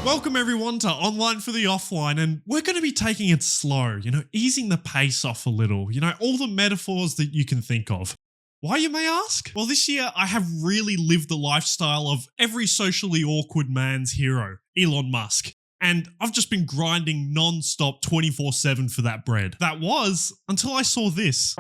Welcome everyone to Online for the Offline, and we're going to be taking it slow, easing the pace off a little, all the metaphors that you can think of. Why, you may ask? Well, this year I have really lived the lifestyle of every socially awkward man's hero, Elon Musk. And I've just been grinding non-stop 24/7 for that bread. That was until I saw this.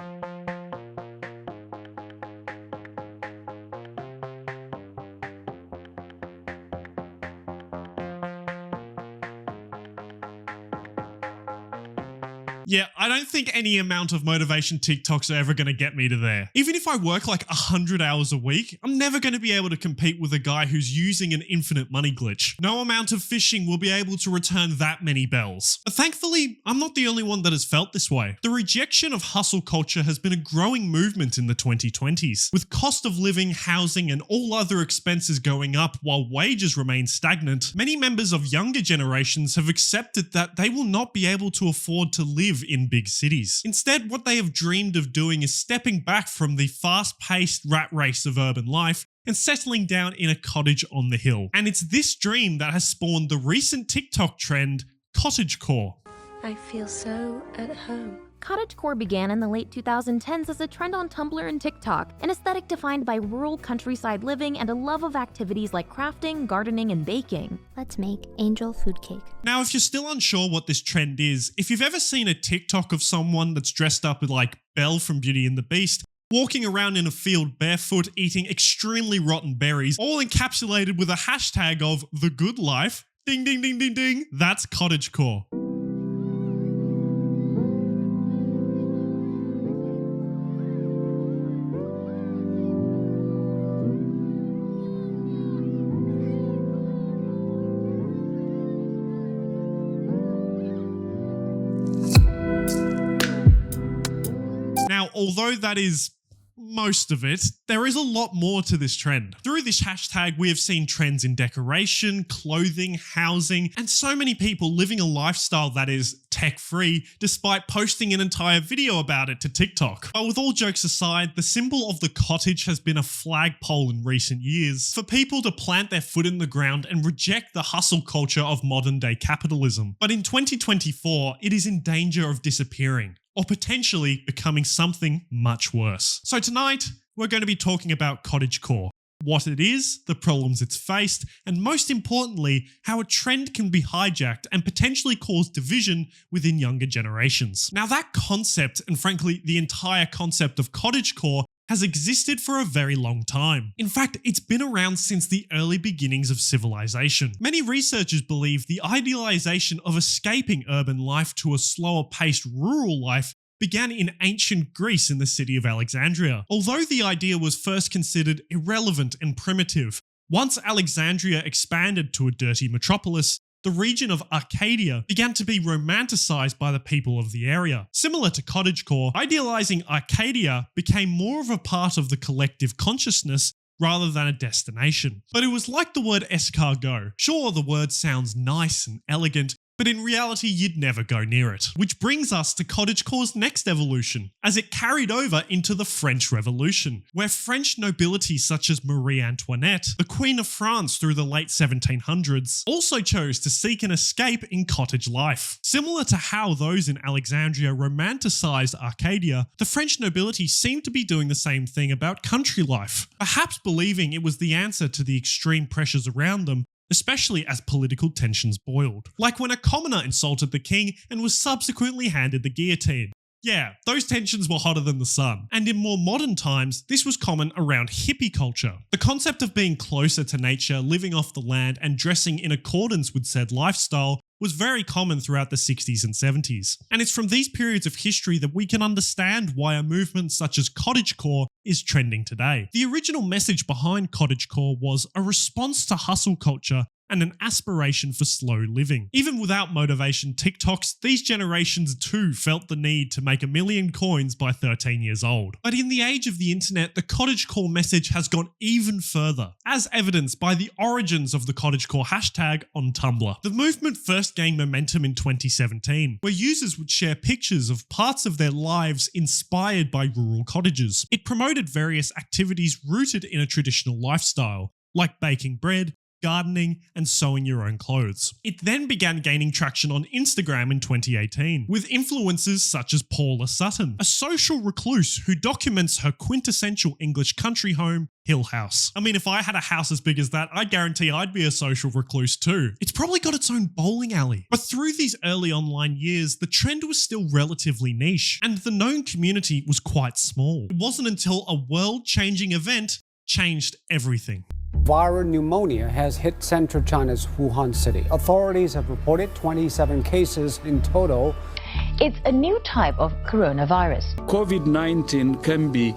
Yeah, I don't think any amount of motivation TikToks are ever going to get me to there. Even if I work like 100 hours a week, I'm never going to be able to compete with a guy who's using an infinite money glitch. No amount of fishing will be able to return that many bells. But thankfully, I'm not the only one that has felt this way. The rejection of hustle culture has been a growing movement in the 2020s. With cost of living, housing, and all other expenses going up while wages remain stagnant, many members of younger generations have accepted that they will not be able to afford to live in big cities. Instead, what they have dreamed of doing is stepping back from the fast-paced rat race of urban life and settling down in a cottage on the hill. And it's this dream that has spawned the recent TikTok trend, Cottagecore. I feel so at home. Cottagecore began in the late 2010s as a trend on Tumblr and TikTok, an aesthetic defined by rural countryside living and a love of activities like crafting, gardening, and baking. Let's make angel food cake. Now, if you're still unsure what this trend is, if you've ever seen a TikTok of someone that's dressed up with like Belle from Beauty and the Beast, walking around in a field barefoot, eating extremely rotten berries, all encapsulated with a hashtag of the good life, ding ding ding ding ding, that's Cottagecore. Now, although that is most of it, there is a lot more to this trend. Through this hashtag, we have seen trends in decoration, clothing, housing, and so many people living a lifestyle that is tech-free, despite posting an entire video about it to TikTok. But with all jokes aside, the symbol of the cottage has been a flagpole in recent years for people to plant their foot in the ground and reject the hustle culture of modern-day capitalism. But in 2024, it is in danger of disappearing, or potentially becoming something much worse. So tonight, we're going to be talking about cottagecore, what it is, the problems it's faced, and most importantly, how a trend can be hijacked and potentially cause division within younger generations. Now, that concept, and frankly, the entire concept of cottagecore, has existed for a very long time. In fact, it's been around since the early beginnings of civilization. Many researchers believe the idealization of escaping urban life to a slower-paced rural life began in ancient Greece in the city of Alexandria. Although the idea was first considered irrelevant and primitive, once Alexandria expanded to a dirty metropolis, the region of Arcadia began to be romanticized by the people of the area. Similar to cottagecore, idealizing Arcadia became more of a part of the collective consciousness rather than a destination. But it was like the word escargot. Sure, the word sounds nice and elegant, but in reality, you'd never go near it. Which brings us to cottagecore's next evolution, as it carried over into the French Revolution, where French nobility such as Marie Antoinette, the Queen of France through the late 1700s, also chose to seek an escape in cottage life. Similar to how those in Alexandria romanticized Arcadia, the French nobility seemed to be doing the same thing about country life, perhaps believing it was the answer to the extreme pressures around them, especially as political tensions boiled. Like when a commoner insulted the king and was subsequently handed the guillotine. Yeah, those tensions were hotter than the sun. And in more modern times, this was common around hippie culture. The concept of being closer to nature, living off the land, and dressing in accordance with said lifestyle was very common throughout the 60s and 70s. And it's from these periods of history that we can understand why a movement such as cottagecore is trending today. The original message behind cottagecore was a response to hustle culture and an aspiration for slow living. Even without motivation TikToks, these generations too felt the need to make 1 million coins by 13 years old. But in the age of the internet, the cottagecore message has gone even further, as evidenced by the origins of the cottagecore hashtag on Tumblr. The movement first gained momentum in 2017, where users would share pictures of parts of their lives inspired by rural cottages. It promoted various activities rooted in a traditional lifestyle, like baking bread, gardening, and sewing your own clothes. It then began gaining traction on Instagram in 2018, with influencers such as Paula Sutton, a social recluse who documents her quintessential English country home, Hill House. I mean, if I had a house as big as that, I guarantee I'd be a social recluse too. It's probably got its own bowling alley. But through these early online years, the trend was still relatively niche, and the known community was quite small. It wasn't until a world-changing event changed everything. Viral pneumonia has hit central China's Wuhan city. Authorities have reported 27 cases in total. It's a new type of coronavirus. COVID-19 can be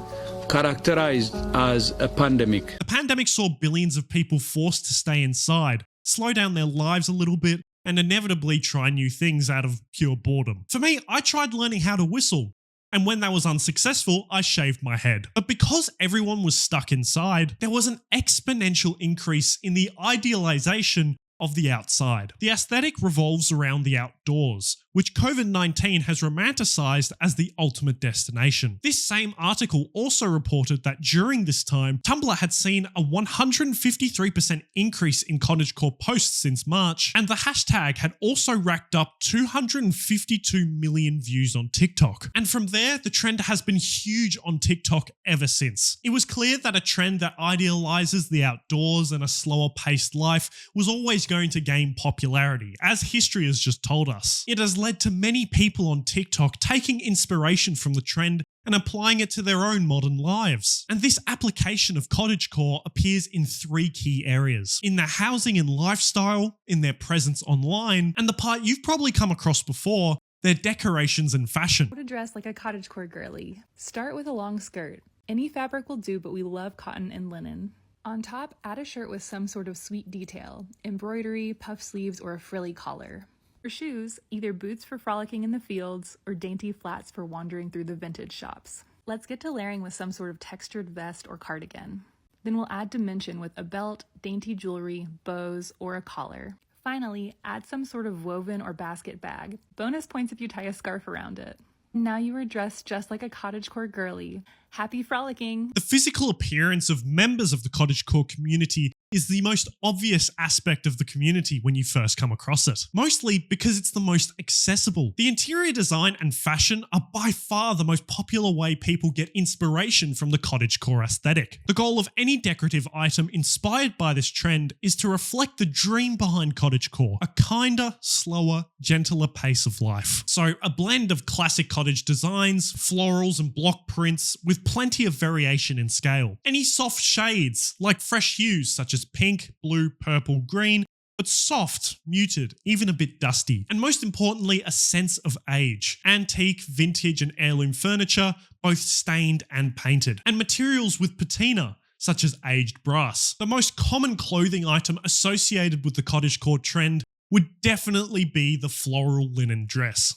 characterized as a pandemic. The pandemic saw billions of people forced to stay inside, slow down their lives a little bit, and inevitably try new things out of pure boredom. For me, I tried learning how to whistle, and when that was unsuccessful, I shaved my head. But because everyone was stuck inside, there was an exponential increase in the idealization of the outside. The aesthetic revolves around the outdoors, which COVID-19 has romanticized as the ultimate destination. This same article also reported that during this time, Tumblr had seen a 153% increase in cottagecore posts since March, and the hashtag had also racked up 252 million views on TikTok. And from there, the trend has been huge on TikTok ever since. It was clear that a trend that idealizes the outdoors and a slower paced life was always going to gain popularity, as history has just told us. It has led to many people on TikTok taking inspiration from the trend and applying it to their own modern lives. And this application of cottagecore appears in 3 key areas: in their housing and lifestyle, in their presence online, and the part you've probably come across before, their decorations and fashion. How to dress like a cottagecore girly. Start with a long skirt. Any fabric will do, but we love cotton and linen. On top, add a shirt with some sort of sweet detail, embroidery, puff sleeves, or a frilly collar. For shoes, either boots for frolicking in the fields or dainty flats for wandering through the vintage shops. Let's get to layering with some sort of textured vest or cardigan. Then we'll add dimension with a belt, dainty jewelry, bows, or a collar. Finally, add some sort of woven or basket bag. Bonus points if you tie a scarf around it. Now you are dressed just like a cottagecore girly. Happy frolicking! The physical appearance of members of the cottagecore community is the most obvious aspect of the community when you first come across it, mostly because it's the most accessible. The interior design and fashion are by far the most popular way people get inspiration from the cottagecore aesthetic. The goal of any decorative item inspired by this trend is to reflect the dream behind cottagecore, a kinder, slower, gentler pace of life. So a blend of classic cottage designs, florals and block prints with plenty of variation in scale. Any soft shades like fresh hues such as pink, blue, purple, green, but soft, muted, even a bit dusty. And most importantly, a sense of age. Antique, vintage, and heirloom furniture, both stained and painted. And materials with patina, such as aged brass. The most common clothing item associated with the cottagecore trend would definitely be the floral linen dress.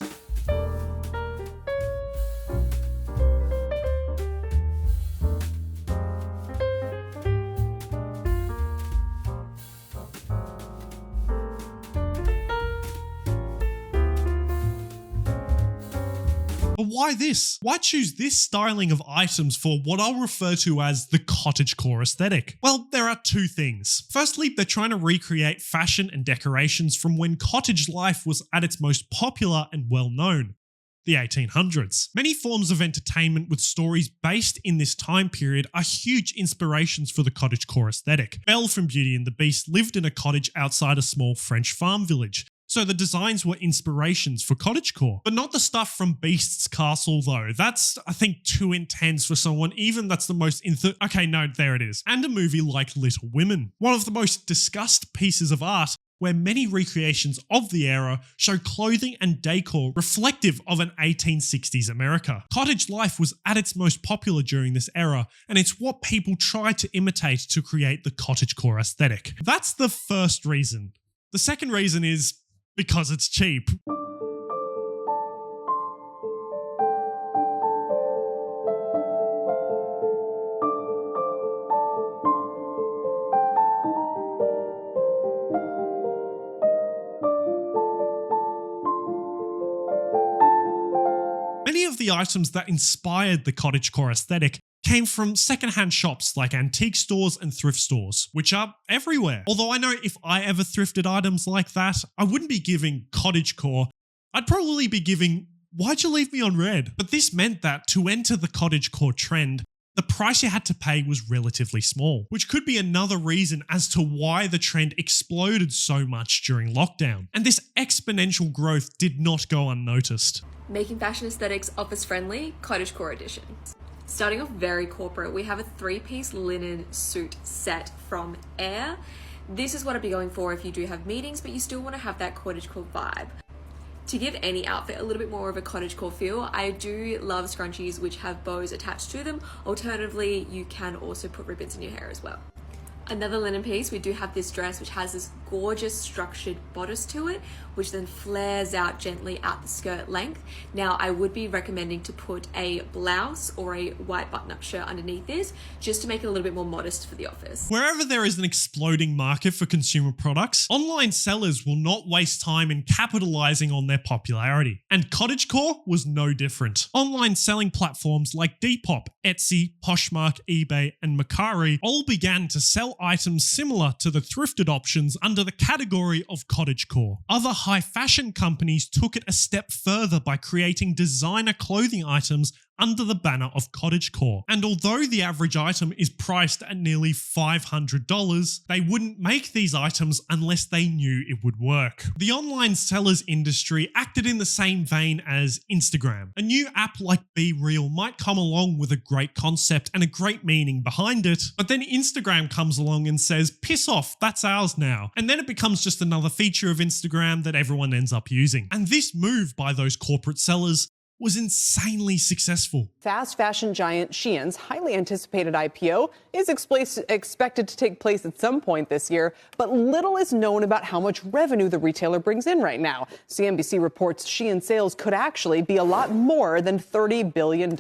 But why this? Why choose this styling of items for what I'll refer to as the cottagecore aesthetic? Well, there are 2 things. Firstly, they're trying to recreate fashion and decorations from when cottage life was at its most popular and well-known, the 1800s. Many forms of entertainment with stories based in this time period are huge inspirations for the cottagecore aesthetic. Belle from Beauty and the Beast lived in a cottage outside a small French farm village, so the designs were inspirations for cottagecore. But not the stuff from Beast's castle though. That's, I think, too intense for someone even that's the most okay, no, there it is. And a movie like Little Women. One of the most discussed pieces of art where many recreations of the era show clothing and decor reflective of an 1860s America. Cottage life was at its most popular during this era, and it's what people tried to imitate to create the cottagecore aesthetic. That's the first reason. The second reason is because it's cheap. Many of the items that inspired the cottagecore aesthetic came from secondhand shops like antique stores and thrift stores, which are everywhere. Although I know if I ever thrifted items like that, I wouldn't be giving cottagecore. I'd probably be giving, "Why'd you leave me on red?" But this meant that to enter the cottagecore trend, the price you had to pay was relatively small, which could be another reason as to why the trend exploded so much during lockdown. And this exponential growth did not go unnoticed. Making fashion aesthetics office friendly, cottagecore edition. Starting off very corporate, we have a 3-piece linen suit set from Air. This is what I'd be going for if you do have meetings, but you still want to have that cottagecore vibe. To give any outfit a little bit more of a cottagecore feel, I do love scrunchies which have bows attached to them. Alternatively, you can also put ribbons in your hair as well. Another linen piece, we do have this dress which has this gorgeous structured bodice to it, which then flares out gently at the skirt length. Now, I would be recommending to put a blouse or a white button-up shirt underneath this, just to make it a little bit more modest for the office. Wherever there is an exploding market for consumer products, online sellers will not waste time in capitalizing on their popularity. And cottagecore was no different. Online selling platforms like Depop, Etsy, Poshmark, eBay, and Mercari all began to sell items similar to the thrifted options under the category of cottagecore. Other high fashion companies took it a step further by creating designer clothing items under the banner of cottagecore. And although the average item is priced at nearly $500, they wouldn't make these items unless they knew it would work. The online sellers industry acted in the same vein as Instagram. A new app like Be Real might come along with a great concept and a great meaning behind it, but then Instagram comes along and says, "Piss off, that's ours now." And then it becomes just another feature of Instagram that everyone ends up using. And this move by those corporate sellers was insanely successful. Fast fashion giant Shein's highly anticipated IPO is expected to take place at some point this year, but little is known about how much revenue the retailer brings in right now. CNBC reports Shein sales could actually be a lot more than $30 billion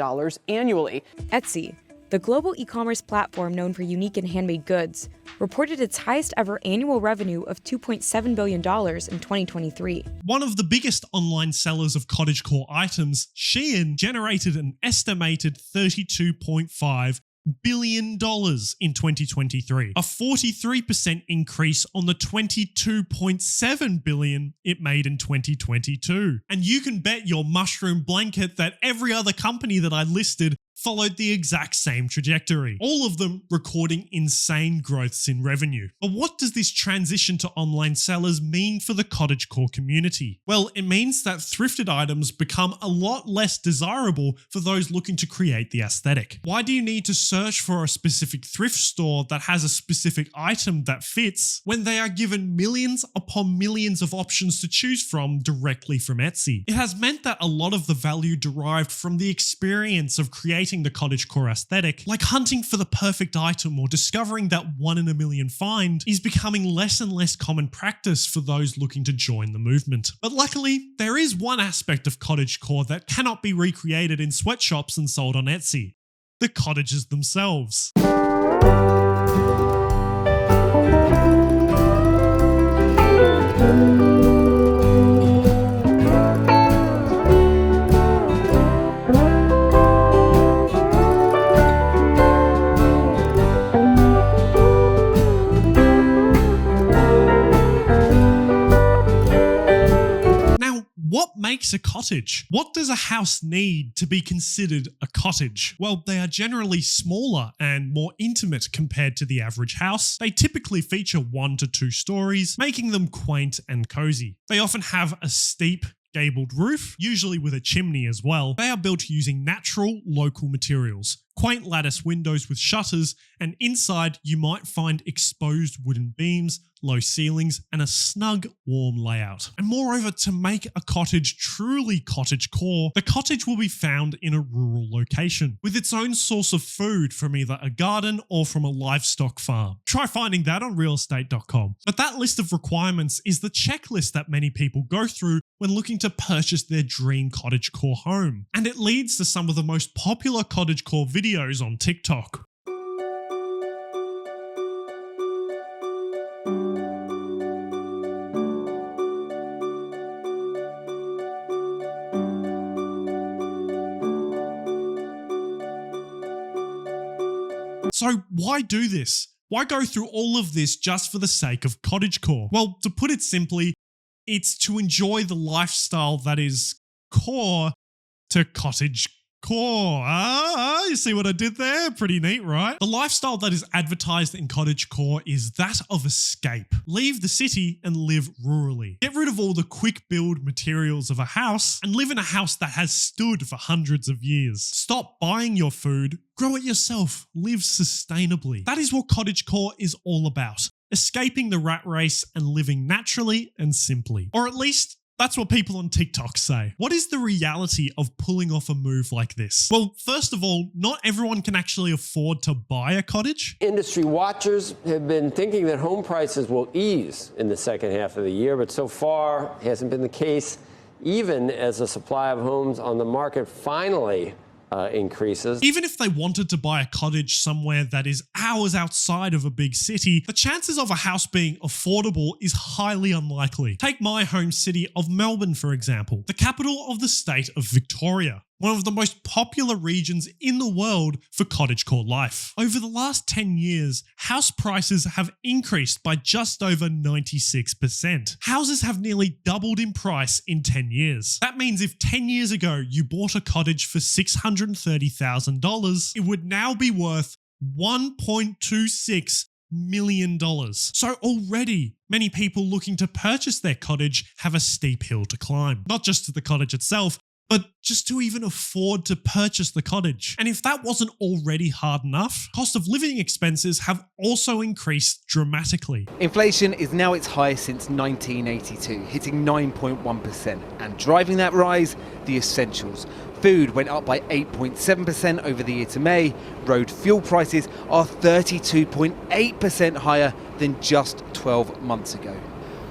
annually. Etsy, the global e-commerce platform known for unique and handmade goods, reported its highest ever annual revenue of $2.7 billion in 2023. One of the biggest online sellers of cottagecore items, Shein generated an estimated $32.5 billion in 2023, a 43% increase on the $22.7 billion it made in 2022. And you can bet your mushroom blanket that every other company that I listed followed the exact same trajectory, all of them recording insane growths in revenue. But what does this transition to online sellers mean for the cottagecore community? Well, it means that thrifted items become a lot less desirable for those looking to create the aesthetic. Why do you need to search for a specific thrift store that has a specific item that fits when they are given millions upon millions of options to choose from directly from Etsy? It has meant that a lot of the value derived from the experience of creating the cottagecore aesthetic, like hunting for the perfect item or discovering that 1 in a million find, is becoming less and less common practice for those looking to join the movement. But luckily, there is one aspect of cottagecore that cannot be recreated in sweatshops and sold on Etsy: the cottages themselves. What makes a cottage? What does a house need to be considered a cottage? Well, they are generally smaller and more intimate compared to the average house. They typically feature 1 to 2 stories, making them quaint and cozy. They often have a steep, gabled roof, usually with a chimney as well. They are built using natural, local materials, quaint lattice windows with shutters, and inside you might find exposed wooden beams, low ceilings, and a snug, warm layout. And moreover, to make a cottage truly cottagecore, the cottage will be found in a rural location, with its own source of food from either a garden or from a livestock farm. Try finding that on realestate.com. But that list of requirements is the checklist that many people go through when looking to purchase their dream cottagecore home. And it leads to some of the most popular cottagecore videos on TikTok. So why do this? Why go through all of this just for the sake of cottagecore? Well, to put it simply, it's to enjoy the lifestyle that is core to cottagecore. You see what I did there? Pretty neat, right? The lifestyle that is advertised in cottagecore is that of escape. Leave the city and live rurally. Get rid of all the quick build materials of a house and live in a house that has stood for hundreds of years. Stop buying your food, grow it yourself, live sustainably. That is what cottagecore is all about. Escaping the rat race and living naturally and simply. Or at least, that's what people on TikTok say. What is the reality of pulling off a move like this? Well, first of all, not everyone can actually afford to buy a cottage. Industry watchers have been thinking that home prices will ease in the second half of the year, but so far hasn't been the case, even as the supply of homes on the market finally increases. Even if they wanted to buy a cottage somewhere that is hours outside of a big city, the chances of a house being affordable is highly unlikely. Take my home city of Melbourne, for example, the capital of the state of Victoria, one of the most popular regions in the world for cottagecore life. Over the last 10 years, house prices have increased by just over 96%. Houses have nearly doubled in price in 10 years. That means if 10 years ago you bought a cottage for $630,000, it would now be worth $1.26 million. So already, many people looking to purchase their cottage have a steep hill to climb. Not just to the cottage itself, but just to even afford to purchase the cottage. And if that wasn't already hard enough, cost of living expenses have also increased dramatically. Inflation is now its highest since 1982, hitting 9.1%. And driving that rise, the essentials. Food went up by 8.7% over the year to May. Road fuel prices are 32.8% higher than just 12 months ago.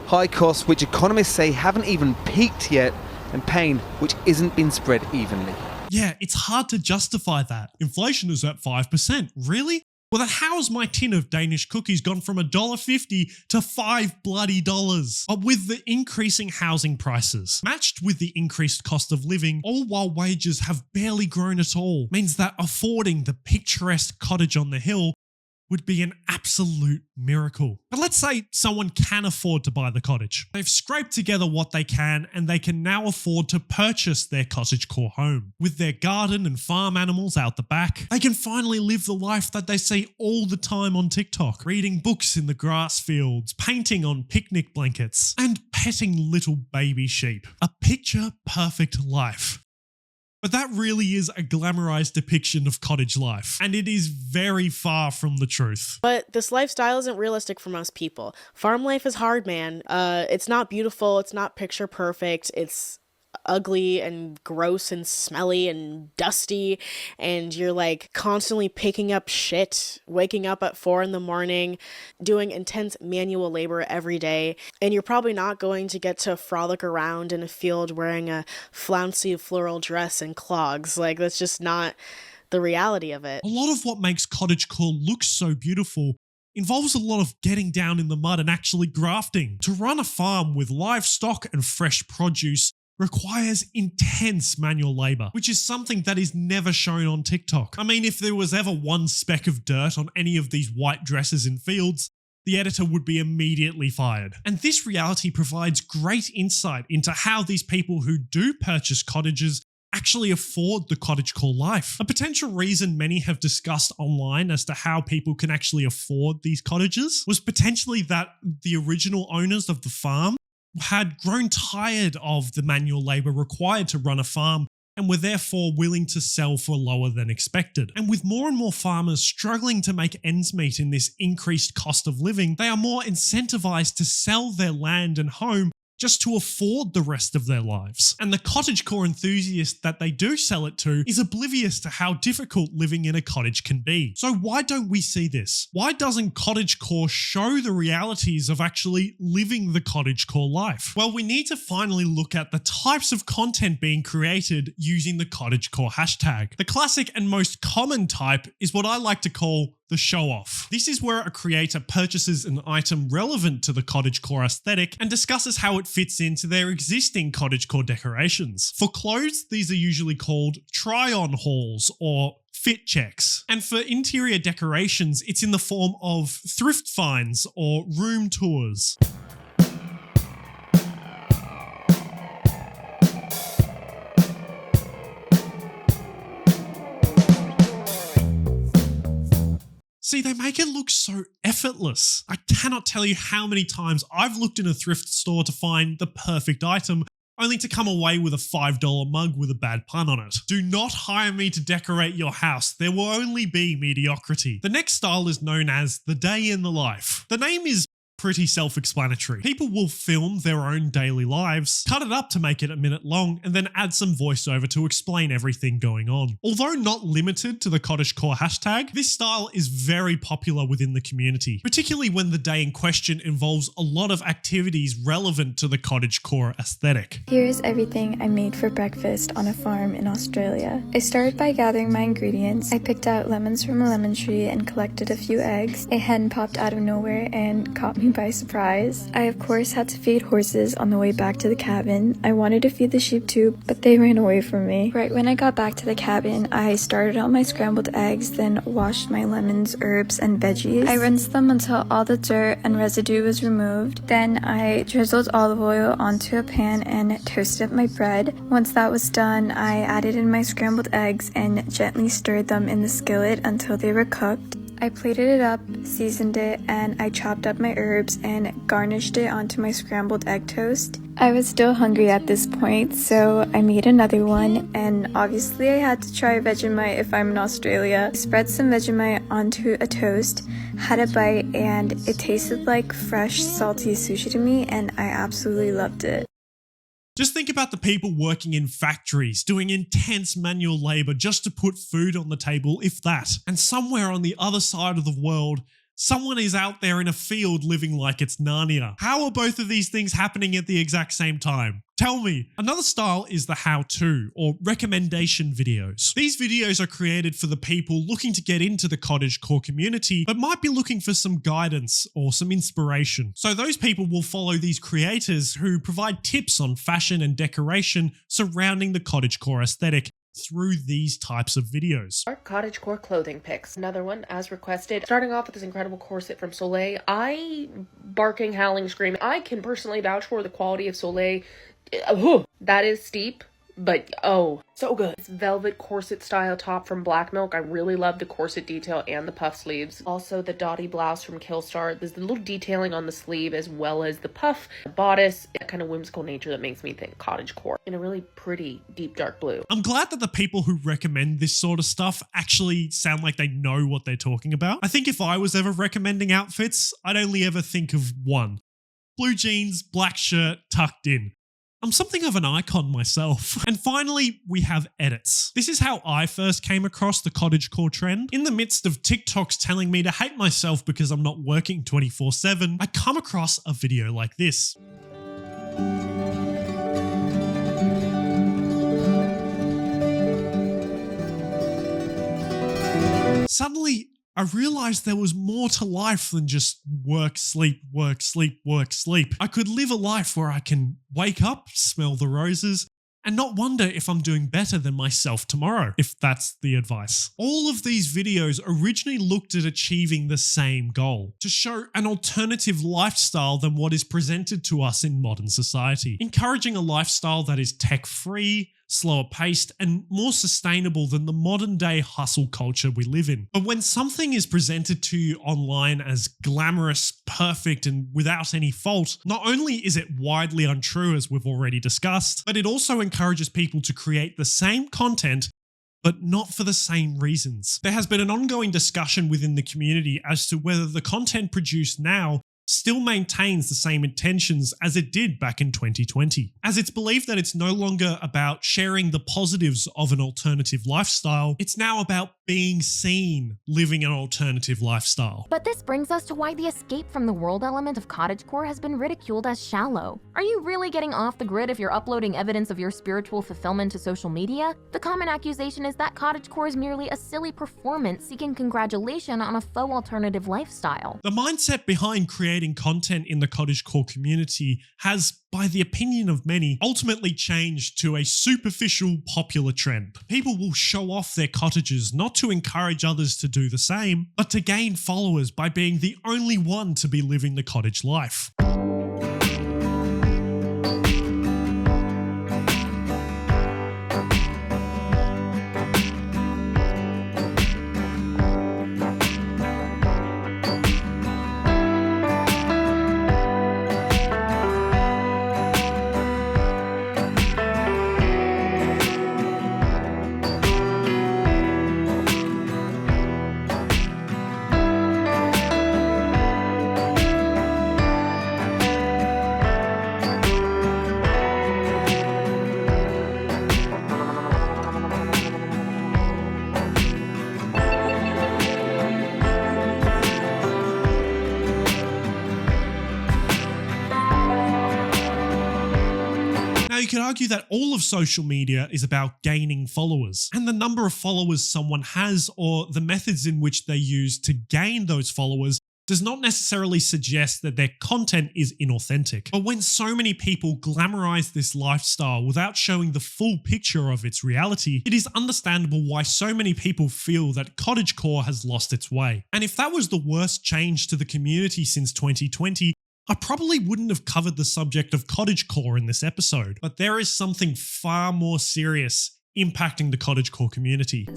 High costs, which economists say haven't even peaked yet, and pain which isn't being spread evenly. Yeah, it's hard to justify that. Inflation is at 5%. Really? Well, then how has my tin of Danish cookies gone from $1.50 to $5 bloody? But with the increasing housing prices, matched with the increased cost of living, all while wages have barely grown at all, means that affording the picturesque cottage on the hill would be an absolute miracle. But let's say someone can afford to buy the cottage. They've scraped together what they can and they can now afford to purchase their cottagecore home. With their garden and farm animals out the back, they can finally live the life that they see all the time on TikTok. Reading books in the grass fields, painting on picnic blankets, and petting little baby sheep. A picture-perfect life. But that really is a glamorized depiction of cottage life, and it is very far from the truth. But this lifestyle isn't realistic for most people. Farm life is hard, man. It's not beautiful, it's not picture perfect, it's ugly and gross and smelly and dusty, and you're like constantly picking up shit, waking up at 4 a.m, doing intense manual labor every day, and you're probably not going to get to frolic around in a field wearing a flouncy floral dress and clogs. Like, that's just not the reality of it. A lot of what makes cottagecore look so beautiful involves a lot of getting down in the mud and actually grafting. To run a farm with livestock and fresh produce requires intense manual labor, which is something that is never shown on TikTok. I mean, if there was ever one speck of dirt on any of these white dresses in fields, the editor would be immediately fired. And this reality provides great insight into how these people who do purchase cottages actually afford the cottagecore life. A potential reason many have discussed online as to how people can actually afford these cottages was potentially that the original owners of the farm had grown tired of the manual labor required to run a farm and were therefore willing to sell for lower than expected. And with more and more farmers struggling to make ends meet in this increased cost of living, they are more incentivized to sell their land and home just to afford the rest of their lives. And the cottagecore enthusiast that they do sell it to is oblivious to how difficult living in a cottage can be. So why don't we see this? Why doesn't cottagecore show the realities of actually living the cottagecore life? Well, we need to finally look at the types of content being created using the cottagecore hashtag. The classic and most common type is what I like to call the show off. This is where a creator purchases an item relevant to the cottagecore aesthetic and discusses how it fits into their existing cottagecore decorations. For clothes, these are usually called try-on hauls or fit checks. And for interior decorations, it's in the form of thrift finds or room tours. See, they make it look so effortless. I cannot tell you how many times I've looked in a thrift store to find the perfect item, only to come away with a $5 mug with a bad pun on it. Do not hire me to decorate your house. There will only be mediocrity. The next style is known as the day in the life. The name is pretty self-explanatory. People will film their own daily lives, cut it up to make it a minute long, and then add some voiceover to explain everything going on. Although not limited to the cottagecore hashtag, this style is very popular within the community, particularly when the day in question involves a lot of activities relevant to the cottagecore aesthetic. Here's everything I made for breakfast on a farm in Australia. I started by gathering my ingredients. I picked out lemons from a lemon tree and collected a few eggs. A hen popped out of nowhere and caught me by surprise. I of course had to feed horses on the way back to the cabin. I wanted to feed the sheep too, but they ran away from me. Right when I got back to the cabin, I started on my scrambled eggs, then washed my lemons, herbs, and veggies. I rinsed them until all the dirt and residue was removed. Then I drizzled olive oil onto a pan and toasted up my bread. Once that was done, I added in my scrambled eggs and gently stirred them in the skillet until they were cooked. I plated it up, seasoned it, and I chopped up my herbs and garnished it onto my scrambled egg toast. I was still hungry at this point, so I made another one, and obviously I had to try Vegemite if I'm in Australia. I spread some Vegemite onto a toast, had a bite, and it tasted like fresh, salty sushi to me, and I absolutely loved it. Just think about the people working in factories, doing intense manual labor just to put food on the table, if that. And somewhere on the other side of the world, someone is out there in a field living like it's Narnia. How are both of these things happening at the exact same time? Tell me. Another style is the how-to or recommendation videos. These videos are created for the people looking to get into the cottagecore community but might be looking for some guidance or some inspiration. So those people will follow these creators who provide tips on fashion and decoration surrounding the cottagecore aesthetic through these types of videos. Our cottagecore clothing picks. Another one as requested. Starting off with this incredible corset from Soleil. Barking, howling, screaming. I can personally vouch for the quality of Soleil. That is steep, but oh, so good. It's velvet corset style top from Black Milk. I really love the corset detail and the puff sleeves. Also the dotty blouse from Killstar. There's the little detailing on the sleeve as well as the puff bodice. That kind of whimsical nature that makes me think cottagecore in a really pretty deep dark blue. I'm glad that the people who recommend this sort of stuff actually sound like they know what they're talking about. I think if I was ever recommending outfits, I'd only ever think of one. Blue jeans, black shirt, tucked in. I'm something of an icon myself. And finally, we have edits. This is how I first came across the cottagecore trend. In the midst of TikToks telling me to hate myself because I'm not working 24/7, I come across a video like this. Suddenly, I realized there was more to life than just work, sleep, work, sleep, work, sleep. I could live a life where I can wake up, smell the roses, and not wonder if I'm doing better than myself tomorrow, if that's the advice. All of these videos originally looked at achieving the same goal, to show an alternative lifestyle than what is presented to us in modern society, encouraging a lifestyle that is tech-free, slower paced, and more sustainable than the modern day hustle culture we live in. But when something is presented to you online as glamorous, perfect, and without any fault, not only is it widely untrue as we've already discussed, but it also encourages people to create the same content but not for the same reasons. There has been an ongoing discussion within the community as to whether the content produced now still maintains the same intentions as it did back in 2020, as it's believed that it's no longer about sharing the positives of an alternative lifestyle, it's now about being seen living an alternative lifestyle. But this brings us to why the escape from the world element of cottagecore has been ridiculed as shallow. Are you really getting off the grid if you're uploading evidence of your spiritual fulfillment to social media? The common accusation is that cottagecore is merely a silly performance seeking congratulation on a faux alternative lifestyle. The mindset behind creating content in the cottagecore community has, by the opinion of many, ultimately changed to a superficial popular trend. People will show off their cottages not to encourage others to do the same, but to gain followers by being the only one to be living the cottage life. You could argue that all of social media is about gaining followers, and the number of followers someone has or the methods in which they use to gain those followers does not necessarily suggest that their content is inauthentic. But when so many people glamorize this lifestyle without showing the full picture of its reality, it is understandable why so many people feel that cottagecore has lost its way. And if that was the worst change to the community since 2020, I probably wouldn't have covered the subject of cottagecore in this episode, but there is something far more serious impacting the cottagecore community.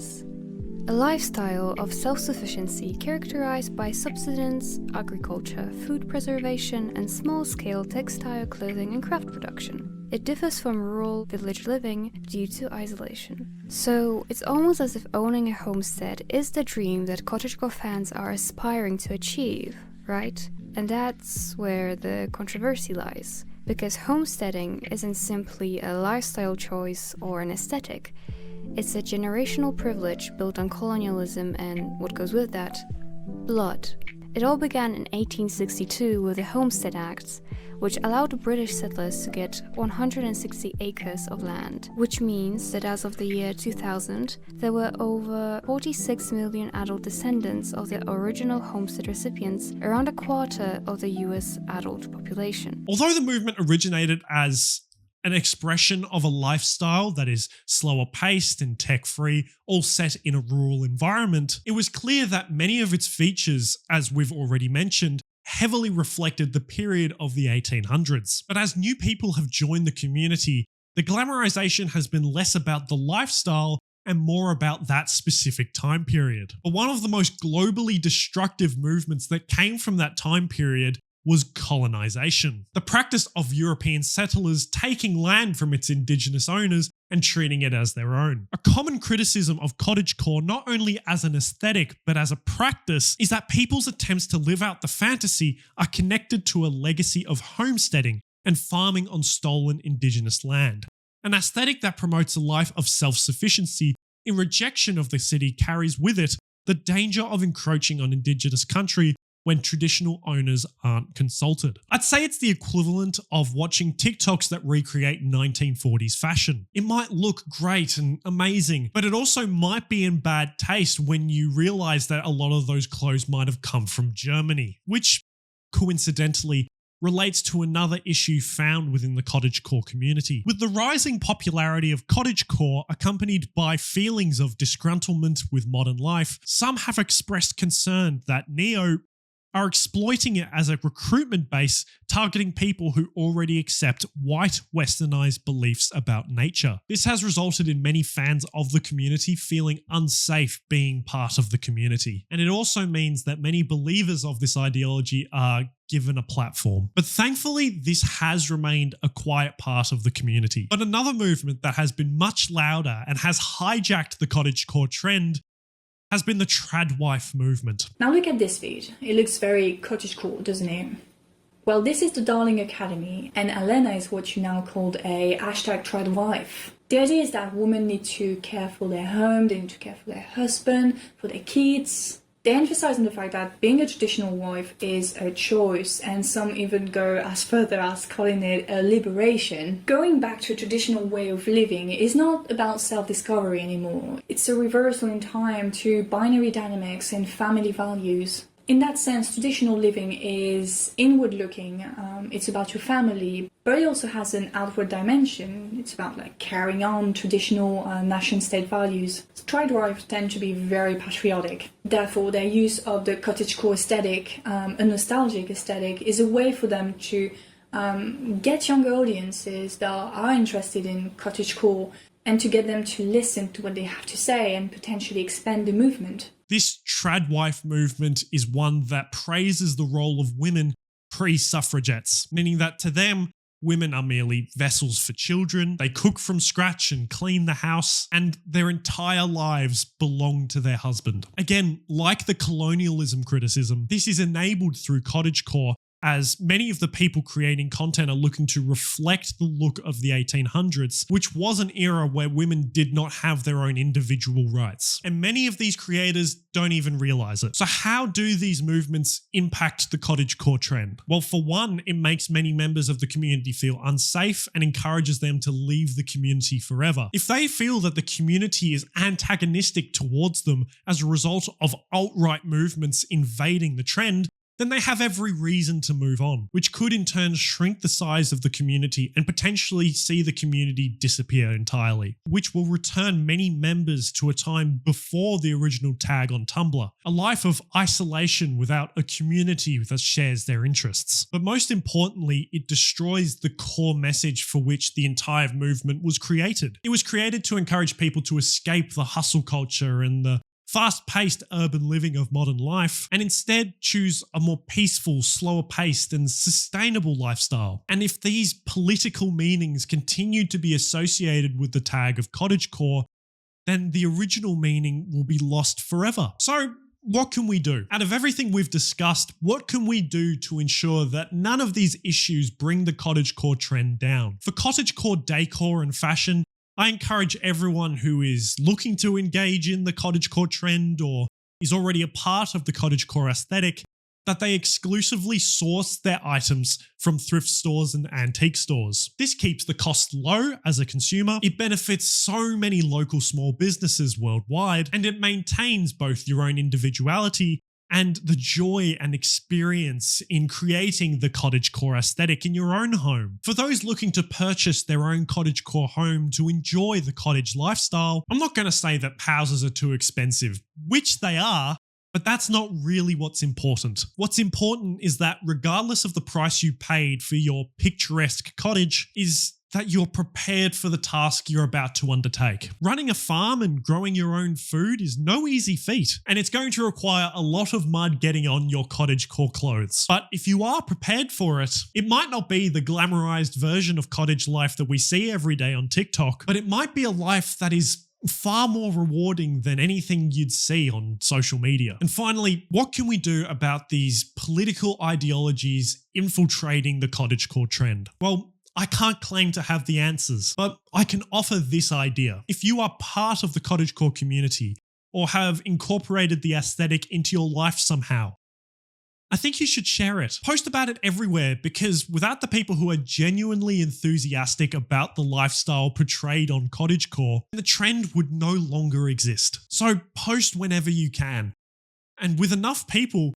A lifestyle of self-sufficiency characterized by subsistence, agriculture, food preservation, and small-scale textile, clothing, and craft production. It differs from rural village living due to isolation. So it's almost as if owning a homestead is the dream that cottagecore fans are aspiring to achieve, right? And that's where the controversy lies, because homesteading isn't simply a lifestyle choice or an aesthetic. It's a generational privilege built on colonialism and what goes with that, blood. It all began in 1862 with the Homestead Acts, which allowed British settlers to get 160 acres of land, which means that as of the year 2000, there were over 46 million adult descendants of the original homestead recipients, around a quarter of the US adult population. Although the movement originated as an expression of a lifestyle that is slower paced and tech-free, all set in a rural environment, it was clear that many of its features, as we've already mentioned, heavily reflected the period of the 1800s. But as new people have joined the community, the glamorization has been less about the lifestyle and more about that specific time period. But one of the most globally destructive movements that came from that time period was colonization, the practice of European settlers taking land from its indigenous owners and treating it as their own. A common criticism of cottagecore, not only as an aesthetic but as a practice, is that people's attempts to live out the fantasy are connected to a legacy of homesteading and farming on stolen indigenous land. An aesthetic that promotes a life of self-sufficiency in rejection of the city carries with it the danger of encroaching on indigenous country when traditional owners aren't consulted. I'd say it's the equivalent of watching TikToks that recreate 1940s fashion. It might look great and amazing, but it also might be in bad taste when you realize that a lot of those clothes might have come from Germany, which coincidentally relates to another issue found within the cottagecore community. With the rising popularity of cottagecore accompanied by feelings of disgruntlement with modern life, some have expressed concern that are exploiting it as a recruitment base, targeting people who already accept white westernized beliefs about nature. This has resulted in many fans of the community feeling unsafe being part of the community. And it also means that many believers of this ideology are given a platform. But thankfully, this has remained a quiet part of the community. But another movement that has been much louder and has hijacked the cottagecore trend has been the tradwife movement. Now look at this feed. It looks very cottagecore, doesn't it? Well, this is the Darling Academy, and Elena is what you now called a #tradwife. The idea is that women need to care for their home, they need to care for their husband, for their kids. They emphasize on the fact that being a traditional wife is a choice, and some even go as further as calling it a liberation. Going back to a traditional way of living is not about self-discovery anymore. It's a reversal in time to binary dynamics and family values. In that sense, traditional living is inward-looking. It's about your family, but it also has an outward dimension. It's about carrying on traditional nation-state values. Tradwives tend to be very patriotic. Therefore, their use of the cottagecore aesthetic, a nostalgic aesthetic, is a way for them to get younger audiences that are interested in cottagecore and to get them to listen to what they have to say and potentially expand the movement. This tradwife movement is one that praises the role of women pre-suffragettes, meaning that to them, women are merely vessels for children, they cook from scratch and clean the house, and their entire lives belong to their husband. Again, like the colonialism criticism, this is enabled through cottagecore, as many of the people creating content are looking to reflect the look of the 1800s, which was an era where women did not have their own individual rights. And many of these creators don't even realize it. So how do these movements impact the cottagecore trend? Well, for one, it makes many members of the community feel unsafe and encourages them to leave the community forever. If they feel that the community is antagonistic towards them as a result of alt-right movements invading the trend, then they have every reason to move on, which could in turn shrink the size of the community and potentially see the community disappear entirely, which will return many members to a time before the original tag on Tumblr, a life of isolation without a community that shares their interests. But most importantly, it destroys the core message for which the entire movement was created. It was created to encourage people to escape the hustle culture and the fast-paced urban living of modern life, and instead choose a more peaceful, slower-paced and sustainable lifestyle. And if these political meanings continue to be associated with the tag of cottagecore, then the original meaning will be lost forever. So what can we do? Out of everything we've discussed, what can we do to ensure that none of these issues bring the cottagecore trend down? For cottagecore decor and fashion, I encourage everyone who is looking to engage in the cottagecore trend or is already a part of the cottagecore aesthetic that they exclusively source their items from thrift stores and antique stores. This keeps the cost low as a consumer, it benefits so many local small businesses worldwide, and it maintains both your own individuality and the joy and experience in creating the cottagecore aesthetic in your own home. For those looking to purchase their own cottagecore home to enjoy the cottage lifestyle, I'm not going to say that houses are too expensive, which they are, but that's not really what's important. What's important is that regardless of the price you paid for your picturesque cottage, is that you're prepared for the task you're about to undertake. Running a farm and growing your own food is no easy feat, and it's going to require a lot of mud getting on your cottagecore clothes. But if you are prepared for it, it might not be the glamorized version of cottage life that we see every day on TikTok, but it might be a life that is far more rewarding than anything you'd see on social media. And finally, what can we do about these political ideologies infiltrating the cottagecore trend? Well, I can't claim to have the answers, but I can offer this idea. If you are part of the cottagecore community or have incorporated the aesthetic into your life somehow, I think you should share it. Post about it everywhere, because without the people who are genuinely enthusiastic about the lifestyle portrayed on cottagecore, the trend would no longer exist. So post whenever you can. And with enough people,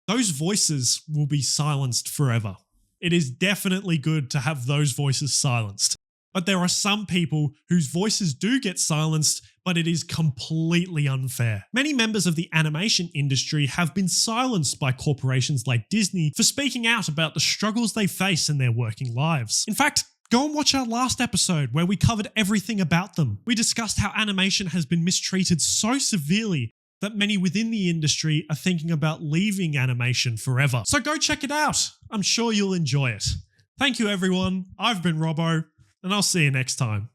those voices will be silenced forever. It is definitely good to have those voices silenced. But there are some people whose voices do get silenced but it is completely unfair. Many members of the animation industry have been silenced by corporations like Disney for speaking out about the struggles they face in their working lives. In fact, go and watch our last episode where we covered everything about them. We discussed how animation has been mistreated so severely that many within the industry are thinking about leaving animation forever. So go check it out. I'm sure you'll enjoy it. Thank you everyone. I've been Robbo, and I'll see you next time.